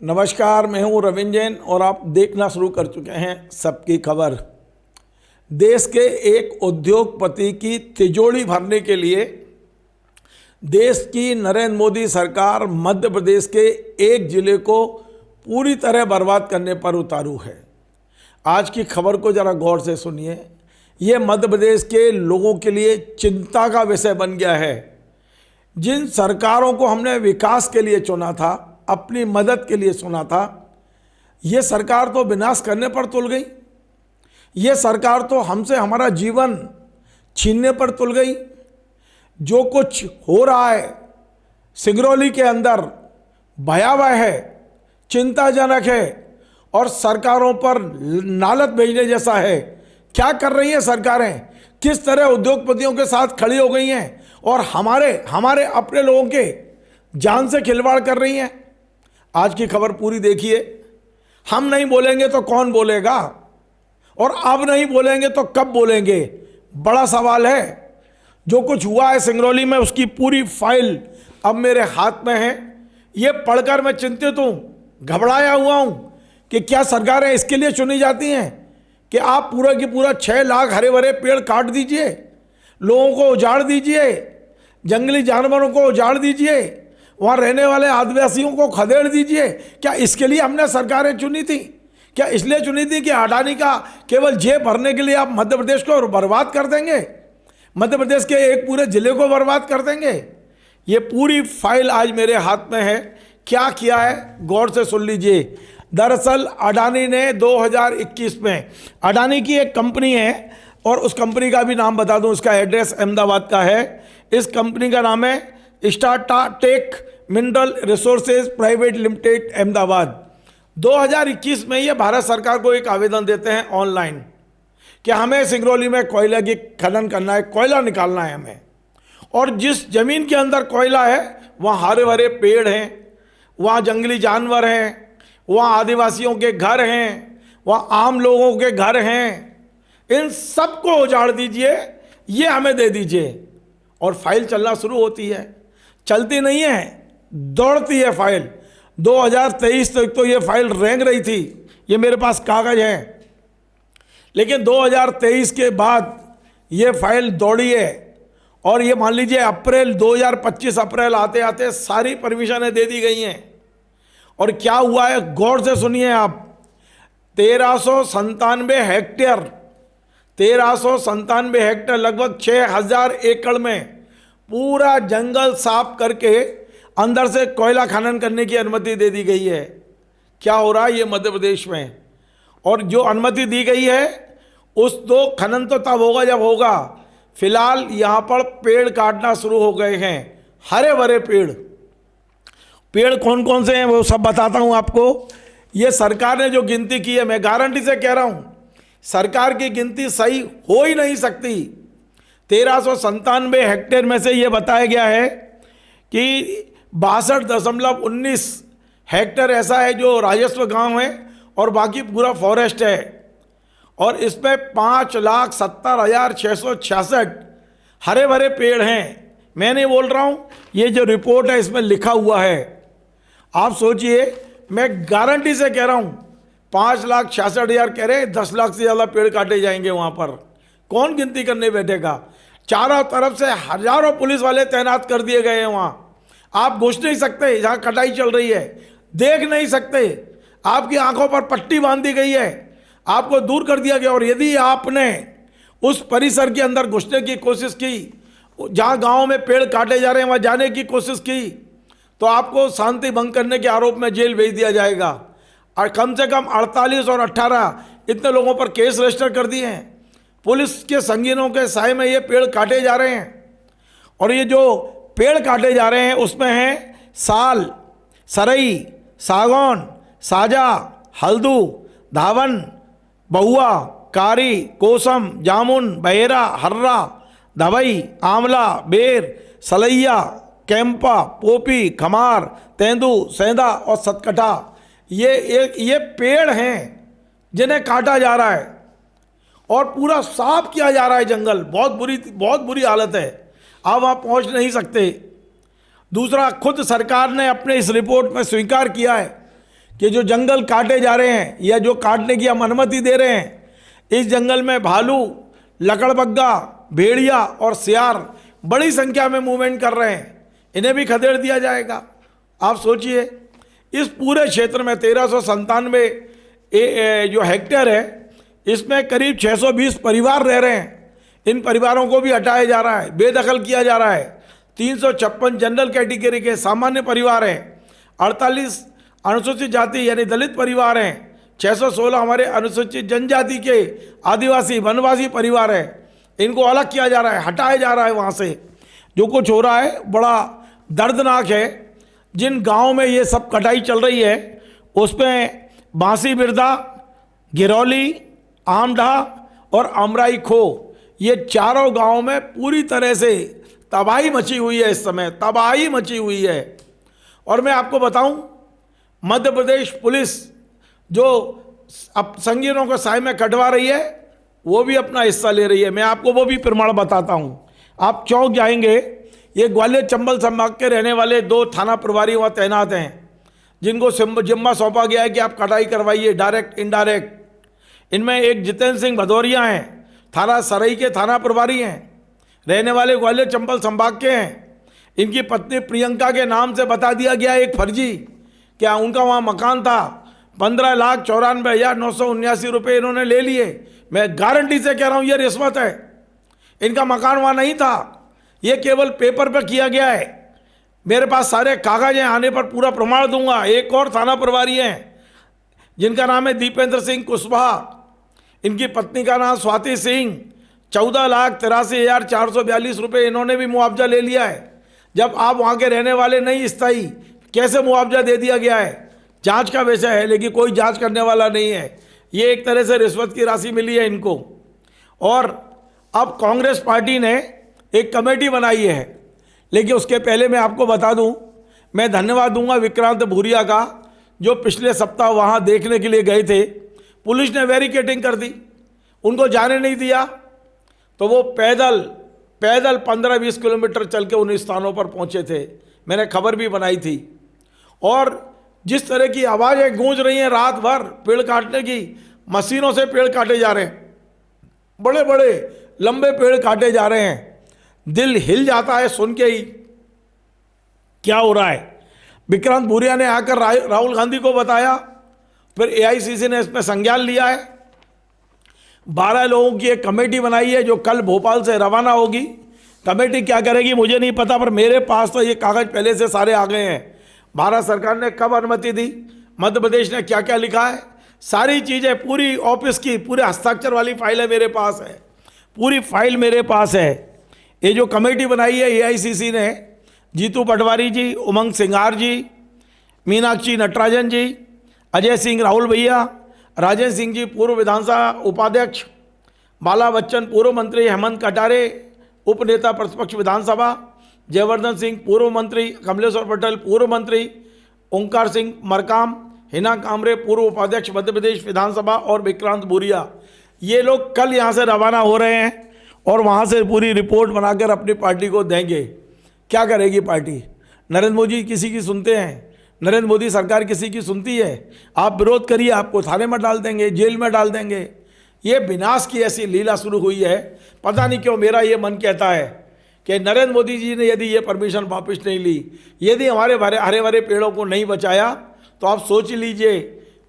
नमस्कार, मैं हूं रविंद्र जैन और आप देखना शुरू कर चुके हैं सबकी खबर। देश के एक उद्योगपति की तिजोरी भरने के लिए देश की नरेंद्र मोदी सरकार मध्य प्रदेश के एक जिले को पूरी तरह बर्बाद करने पर उतारू है। आज की खबर को जरा गौर से सुनिए। ये मध्य प्रदेश के लोगों के लिए चिंता का विषय बन गया है। जिन सरकारों को हमने विकास के लिए चुना था, अपनी मदद के लिए चुना था, ये सरकार तो विनाश करने पर तुल गई। ये सरकार तो हमसे हमारा जीवन छीनने पर तुल गई। जो कुछ हो रहा है सिंगरौली के अंदर भयावह है, चिंताजनक है और सरकारों पर नालत भेजने जैसा है। क्या कर रही हैं सरकारें, किस तरह उद्योगपतियों के साथ खड़ी हो गई हैं और हमारे अपने लोगों के जान से खिलवाड़ कर रही हैं। आज की खबर पूरी देखिए। हम नहीं बोलेंगे तो कौन बोलेगा, और अब नहीं बोलेंगे तो कब बोलेंगे, बड़ा सवाल है। जो कुछ हुआ है सिंगरौली में उसकी पूरी फाइल अब मेरे हाथ में है। ये पढ़कर मैं चिंतित हूँ, घबराया हुआ हूँ कि क्या सरकारें इसके लिए चुनी जाती हैं कि आप पूरा की पूरा 6 लाख हरे भरे पेड़ काट दीजिए, लोगों को उजाड़ दीजिए, जंगली जानवरों को उजाड़ दीजिए, वहाँ रहने वाले आदिवासियों को खदेड़ दीजिए। क्या इसके लिए हमने सरकारें चुनी थी? क्या इसलिए चुनी थी कि अडानी का केवल जेब भरने के लिए आप मध्य प्रदेश को बर्बाद कर देंगे, मध्य प्रदेश के एक पूरे जिले को बर्बाद कर देंगे? ये पूरी फाइल आज मेरे हाथ में है। क्या किया है गौर से सुन लीजिए। दरअसल अडानी ने 2021 में, अडानी की एक कंपनी है और उस कंपनी का भी नाम बता दूं, उसका एड्रेस अहमदाबाद का है। इस कंपनी का नाम है Starta Tech Mineral Resources Private Limited Ahmedabad. 2021 में ये भारत सरकार को एक आवेदन देते हैं ऑनलाइन कि हमें सिंगरौली में कोयला की खनन करना है, कोयला निकालना है हमें। और जिस जमीन के अंदर कोयला है वहाँ हरे भरे पेड़ हैं, वहाँ जंगली जानवर हैं, वहाँ आदिवासियों के घर हैं, वहाँ आम लोगों के घर हैं। इन सब को उजाड़ दीजिए, ये हमें दे दीजिए। और फाइल चलना शुरू होती है। चलती नहीं है, दौड़ती है फाइल। 2023 तक तो ये फाइल रेंग रही थी, ये मेरे पास कागज हैं। लेकिन 2023 के बाद ये फाइल दौड़ी है और ये मान लीजिए अप्रैल 2025 अप्रैल आते आते सारी परमिशनें दे दी गई हैं। और क्या हुआ है गौर से सुनिए आप। 1397 हेक्टेयर 1397 हेक्टेयर लगभग 6000 एकड़ में पूरा जंगल साफ करके अंदर से कोयला खनन करने की अनुमति दे दी गई है। क्या हो रहा है ये मध्य प्रदेश में? और जो अनुमति दी गई है उस तो खनन तो तब होगा जब होगा। फिलहाल यहाँ पर पेड़ काटना शुरू हो गए हैं, हरे भरे पेड़। पेड़ कौन कौन से हैं वो सब बताता हूँ आपको। ये सरकार ने जो गिनती की है, मैं गारंटी से कह रहा हूँ सरकार की गिनती सही हो ही नहीं सकती। 1397 हेक्टेयर में से ये बताया गया है कि 62.19 हेक्टेयर ऐसा है जो राजस्व गांव है और बाकी पूरा फॉरेस्ट है। और इसमें 5,70,666 हरे भरे पेड़ हैं। मैं नहीं बोल रहा हूँ, ये जो रिपोर्ट है इसमें लिखा हुआ है। आप सोचिए, मैं गारंटी से कह रहा हूँ 5,66,000 कह रहे, 10 लाख से ज़्यादा पेड़ काटे जाएंगे वहाँ पर। कौन गिनती करने बैठेगा? चारों तरफ से हजारों पुलिस वाले तैनात कर दिए गए हैं वहाँ। आप घुस नहीं सकते, जहाँ कटाई चल रही है देख नहीं सकते। आपकी आंखों पर पट्टी बांध दी गई है, आपको दूर कर दिया गया। और यदि आपने उस परिसर के अंदर घुसने की कोशिश की, जहाँ गाँव में पेड़ काटे जा रहे हैं वहाँ जाने की कोशिश की, तो आपको शांति भंग करने के आरोप में जेल भेज दिया जाएगा। और कम से कम 48 और 18 इतने लोगों पर केस रजिस्टर कर दिए हैं। पुलिस के संगीनों के साए में ये पेड़ काटे जा रहे हैं। और ये जो पेड़ काटे जा रहे हैं उसमें हैं साल, सरई, सागौन, साजा, हल्दू, धावन, बहुआ, कारी, कोसम, जामुन, बहेरा, हर्रा, धवई, आंवला, बेर, सलैया, कैंपा, पोपी, खमार, तेंदू, सेंधा और सतकटा। ये पेड़ हैं जिन्हें काटा जा रहा है और पूरा साफ किया जा रहा है जंगल। बहुत बुरी हालत है, आप वहाँ पहुँच नहीं सकते। दूसरा, खुद सरकार ने अपने इस रिपोर्ट में स्वीकार किया है कि जो जंगल काटे जा रहे हैं या जो काटने की हम अनुमति दे रहे हैं, इस जंगल में भालू, लकड़बग्गा, भेड़िया और सियार बड़ी संख्या में मूवमेंट कर रहे हैं, इन्हें भी खदेड़ दिया जाएगा। आप सोचिए, इस पूरे क्षेत्र में 1397 जो हेक्टेयर है, इसमें करीब 620 परिवार रह रहे हैं। इन परिवारों को भी हटाया जा रहा है, बेदखल किया जा रहा है। 356 जनरल कैटेगरी के सामान्य परिवार हैं, 48 अनुसूचित जाति यानी दलित परिवार हैं, 616 हमारे अनुसूचित जनजाति के आदिवासी वनवासी परिवार हैं। इनको अलग किया जा रहा है, हटाया जा रहा है वहाँ से। जो कुछ हो रहा है बड़ा दर्दनाक है। जिन गाँव में ये सब कटाई चल रही है उसमें बांसी बिरदा, गिरौली, आमडा और अमराई खो, ये चारों गांवों में पूरी तरह से तबाही मची हुई है। इस समय तबाही मची हुई है। और मैं आपको बताऊं, मध्य प्रदेश पुलिस जो अब संगीनों को साय में कटवा रही है, वो भी अपना हिस्सा ले रही है। मैं आपको वो भी प्रमाण बताता हूं। आप चौंक जाएंगे। ये ग्वालियर चंबल संभाग के रहने वाले 2 थाना प्रभारी वहाँ तैनात हैं, जिनको जिम्मा सौंपा गया है कि आप कटाई करवाइए, डायरेक्ट इनडायरेक्ट। इनमें एक जितेंद्र सिंह भदौरिया हैं, थाना सरई के थाना प्रभारी हैं, रहने वाले ग्वालियर चंबल संभाग के हैं। इनकी पत्नी प्रियंका के नाम से बता दिया गया एक फर्जी, क्या उनका वहाँ मकान था। 15,94,979 रुपये इन्होंने ले लिए। मैं गारंटी से कह रहा हूँ ये रिश्वत है। इनका मकान वहाँ नहीं था, ये केवल पेपर पर किया गया है। मेरे पास सारे कागज हैं, आने पर पूरा प्रमाण दूंगा। एक और थाना प्रभारी हैं जिनका नाम है दीपेंद्र सिंह कुशवाहा, इनकी पत्नी का नाम स्वाति सिंह। 14,83,442 रुपये इन्होंने भी मुआवजा ले लिया है। जब आप वहाँ के रहने वाले नहीं स्थायी, कैसे मुआवजा दे दिया गया है? जांच का विषय है, लेकिन कोई जांच करने वाला नहीं है। ये एक तरह से रिश्वत की राशि मिली है इनको। और अब कांग्रेस पार्टी ने एक कमेटी बनाई है, लेकिन उसके पहले मैं आपको बता दूं, मैं धन्यवाद दूंगा विक्रांत भूरिया का, जो पिछले सप्ताह वहाँ देखने के लिए गए थे। पुलिस ने बैरिकेडिंग कर दी, उनको जाने नहीं दिया, तो वो पैदल 15-20 किलोमीटर चल के उन स्थानों पर पहुँचे थे। मैंने खबर भी बनाई थी। और जिस तरह की आवाज़ें गूंज रही हैं रात भर, पेड़ काटने की, मशीनों से पेड़ काटे जा रहे हैं, बड़े बड़े लंबे पेड़ काटे जा रहे हैं। दिल हिल जाता है सुन के ही क्या हो रहा है। विक्रांत भूरिया ने आकर राहुल गांधी को बताया, फिर एआईसीसी ने इसमें संज्ञान लिया है। 12 लोगों की एक कमेटी बनाई है जो कल भोपाल से रवाना होगी। कमेटी क्या करेगी मुझे नहीं पता, पर मेरे पास तो ये कागज़ पहले से सारे आ गए हैं। भारत सरकार ने कब अनुमति दी, मध्य प्रदेश ने क्या क्या लिखा है, सारी चीज़ें पूरी ऑफिस की पूरे हस्ताक्षर वाली फाइल है मेरे पास है, पूरी फाइल मेरे पास है। ये जो कमेटी बनाई है एआईसीसी ने, जीतू पटवारी जी, उमंग सिंघार जी, मीनाक्षी नटराजन जी, अजय सिंह राहुल भैया, राजेंद्र सिंह जी पूर्व विधानसभा उपाध्यक्ष, बाला बच्चन पूर्व मंत्री, हेमंत कटारे उपनेता प्रतिपक्ष विधानसभा, जयवर्धन सिंह पूर्व मंत्री, कमलेश्वर पटेल पूर्व मंत्री, ओंकार सिंह मरकाम, हिना कामरे पूर्व उपाध्यक्ष मध्य प्रदेश विधानसभा और विक्रांत भूरिया, ये लोग कल यहाँ से रवाना हो रहे हैं और वहाँ से पूरी रिपोर्ट बनाकर अपनी पार्टी को देंगे। क्या करेगी पार्टी? नरेंद्र मोदी किसी की सुनते हैं? नरेंद्र मोदी सरकार किसी की सुनती है? आप विरोध करिए, आपको थाने में डाल देंगे, जेल में डाल देंगे। ये विनाश की ऐसी लीला शुरू हुई है। पता नहीं क्यों मेरा ये मन कहता है कि नरेंद्र मोदी जी ने यदि ये परमिशन वापस नहीं ली, यदि हमारे हरे भरे पेड़ों को नहीं बचाया, तो आप सोच लीजिए,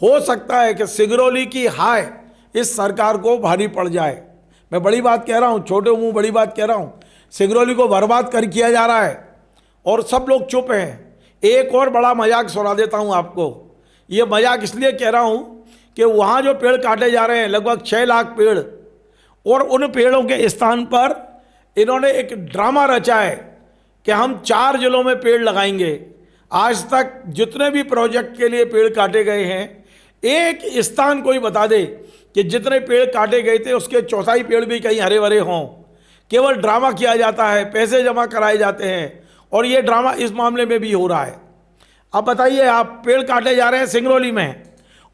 हो सकता है कि सिगरौली की हाय इस सरकार को भारी पड़ जाए। मैं बड़ी बात कह रहा हूँ, छोटे मुँह बड़ी बात कह रहा हूँ। सिगरौली को बर्बाद कर किया जा रहा है और सब लोग चुप हैं। एक और बड़ा मजाक सुना देता हूँ आपको। ये मजाक इसलिए कह रहा हूँ कि वहाँ जो पेड़ काटे जा रहे हैं, लगभग 6 लाख पेड़, और उन पेड़ों के स्थान पर इन्होंने एक ड्रामा रचा है कि हम 4 जिलों में पेड़ लगाएंगे। आज तक जितने भी प्रोजेक्ट के लिए पेड़ काटे गए हैं, एक स्थान कोई बता दे कि जितने पेड़ काटे गए थे उसके 1/4 पेड़ भी कहीं हरे भरे हों। केवल ड्रामा किया जाता है, पैसे जमा कराए जाते हैं, और ये ड्रामा इस मामले में भी हो रहा है। अब बताइए, आप पेड़ काटे जा रहे हैं सिंगरौली में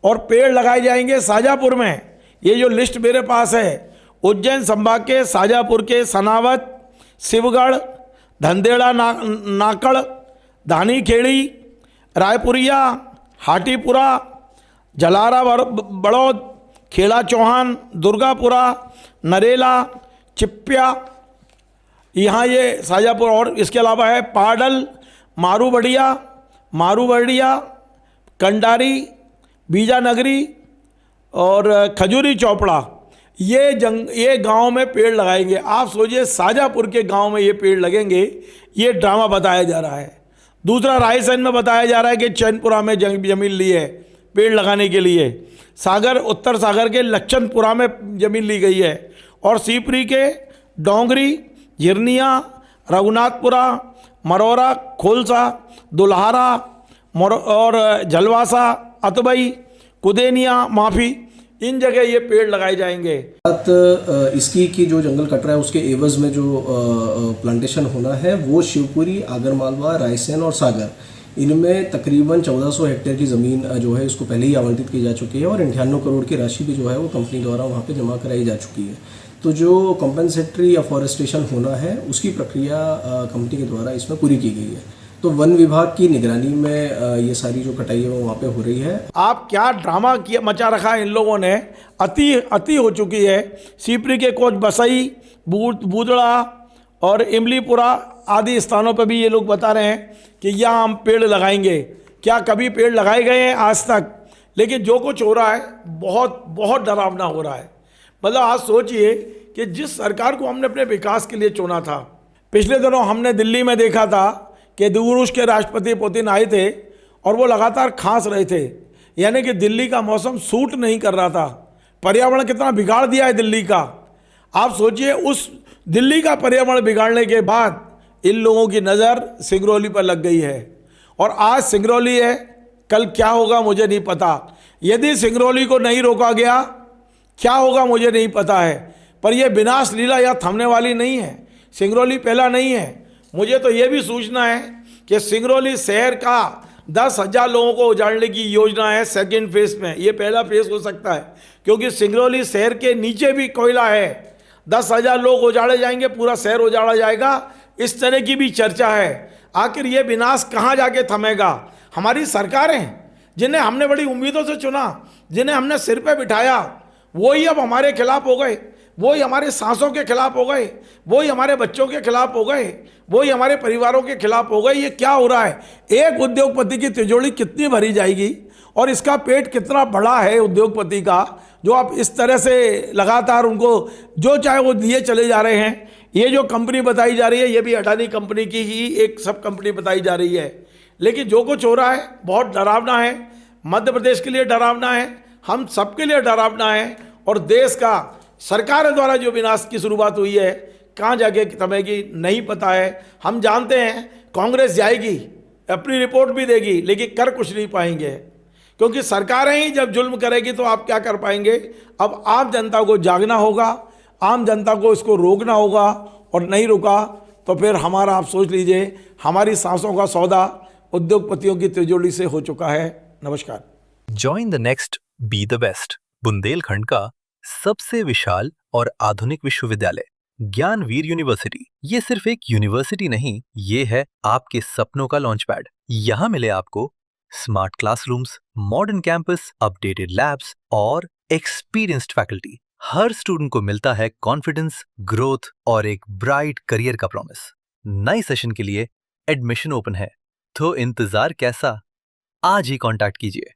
और पेड़ लगाए जाएंगे शाजापुर में। ये जो लिस्ट मेरे पास है, उज्जैन संभाग के शाजापुर के सनावत, शिवगढ़, धंदेड़ा, नाकड़, धानीखेड़ी, रायपुरिया, हाटीपुरा, जलारा बड़ौद, खेड़ा चौहान, दुर्गापुरा, नरेला, चिप्या, यहाँ ये शाजापुर, और इसके अलावा है पाडल, मारूबड़िया, कंडारी, बीजानगरी और खजूरी चौपड़ा। ये गांव में पेड़ लगाएंगे। आप सोचिए शाजापुर के गांव में ये पेड़ लगेंगे, ये ड्रामा बताया जा रहा है। दूसरा रायसेन में बताया जा रहा है कि चैनपुरा में जमीन ली है पेड़ लगाने के लिए। उत्तर सागर के लक्षणपुरा में जमीन ली गई है, और सीपरी के डोंगरी, झिरनिया, रघुनाथपुरा, मरोरा, खोलसा, दुल्हारा और झलवासा, अतबई, कुदेनिया, माफी, इन जगह ये पेड़ लगाए जाएंगे। बात इसकी कि जो जंगल कट रहा है उसके एवज में जो प्लांटेशन होना है वो शिवपुरी, आगरमालवा, रायसेन और सागर, इनमें तकरीबन 1400 हेक्टेयर की ज़मीन जो है इसको पहले ही आवंटित की जा चुकी है, और 98 करोड़ की राशि भी जो है वो कंपनी द्वारा वहाँ पे जमा कराई जा चुकी है। तो जो कॉम्पेंसेटरी अफॉरेस्टेशन होना है उसकी प्रक्रिया कंपनी के द्वारा इसमें पूरी की गई है। तो वन विभाग की निगरानी में ये सारी जो कटाई है वो वहाँ पे हो रही है। आप क्या ड्रामा किया मचा रखा है इन लोगों ने, अति हो चुकी है। सीपरी के कोच बसई, बूदड़ा और इमलीपुरा आदि स्थानों पर भी ये लोग बता रहे हैं कि यहाँ हम पेड़ लगाएंगे। क्या कभी पेड़ लगाए गए हैं आज तक? लेकिन जो कुछ हो रहा है बहुत बहुत डरावना हो रहा है। मतलब आज सोचिए कि जिस सरकार को हमने अपने विकास के लिए चुना था, पिछले दिनों हमने दिल्ली में देखा था कि रूस के राष्ट्रपति पुतिन आए थे और वो लगातार खांस रहे थे, यानी कि दिल्ली का मौसम सूट नहीं कर रहा था। पर्यावरण कितना बिगाड़ दिया है दिल्ली का। आप सोचिए, उस दिल्ली का पर्यावरण बिगाड़ने के बाद इन लोगों की नज़र सिंगरौली पर लग गई है, और आज सिंगरौली है, कल क्या होगा मुझे नहीं पता। यदि सिंगरौली को नहीं रोका गया, क्या होगा मुझे नहीं पता है। पर यह विनाश लीला यह थमने वाली नहीं है। सिंगरौली पहला नहीं है। मुझे तो यह भी सूचना है कि सिंगरौली शहर का 10,000 लोगों को उजाड़ने की योजना है सेकेंड फेज में। ये पहला फेज हो सकता है, क्योंकि सिंगरौली शहर के नीचे भी कोयला है। 10,000 लोग उजाड़े जाएंगे, पूरा शहर उजाड़ा जाएगा, इस तरह की भी चर्चा है। आखिर ये विनाश कहाँ जाके थमेगा? हमारी सरकारें, जिन्हें हमने बड़ी उम्मीदों से चुना, जिन्हें हमने सिर पे बिठाया, वही अब हमारे खिलाफ हो गए, वही हमारे सांसों के खिलाफ हो गए, वही हमारे बच्चों के खिलाफ हो गए, वही हमारे परिवारों के खिलाफ हो गए। ये क्या हो रहा है? एक उद्योगपति की तिजोरी कितनी भरी जाएगी और इसका पेट कितना बड़ा है उद्योगपति का, जो आप इस तरह से लगातार उनको जो चाहे वो दिए चले जा रहे हैं। ये जो कंपनी बताई जा रही है, ये भी अडानी कंपनी की ही एक सब कंपनी बताई जा रही है। लेकिन जो कुछ हो रहा है बहुत डरावना है। मध्य प्रदेश के लिए डरावना है, हम सबके लिए डरावना है, और देश का सरकार द्वारा जो विनाश की शुरुआत हुई है कहाँ जाके थमेगी नहीं पता है। हम जानते हैं कांग्रेस जाएगी, अपनी रिपोर्ट भी देगी, लेकिन कर कुछ नहीं पाएंगे, क्योंकि सरकारें ही जब जुल्म करेगी तो आप क्या कर पाएंगे। अब आम जनता को जागना होगा, आम जनता को इसको रोकना होगा, और नहीं रुका तो फिर हमारा, आप सोच लीजिए, हमारी सांसों का सौदा उद्योगपतियों की तिजोरी से हो चुका है। नमस्कार। Join the next be the best, Bundelkhand का सबसे विशाल और आधुनिक विश्वविद्यालय ज्ञानवीर यूनिवर्सिटी। ये सिर्फ एक यूनिवर्सिटी नहीं, ये है आपके सपनों का लॉन्च पैड। यहाँ मिले आपको smart classrooms, modern campus, updated labs और एक्सपीरियंस्ड फैकल्टी। हर स्टूडेंट को मिलता है कॉन्फिडेंस, ग्रोथ और एक ब्राइट करियर का प्रॉमिस। नए सेशन के लिए एडमिशन ओपन है, तो इंतजार कैसा? आज ही कांटेक्ट कीजिए।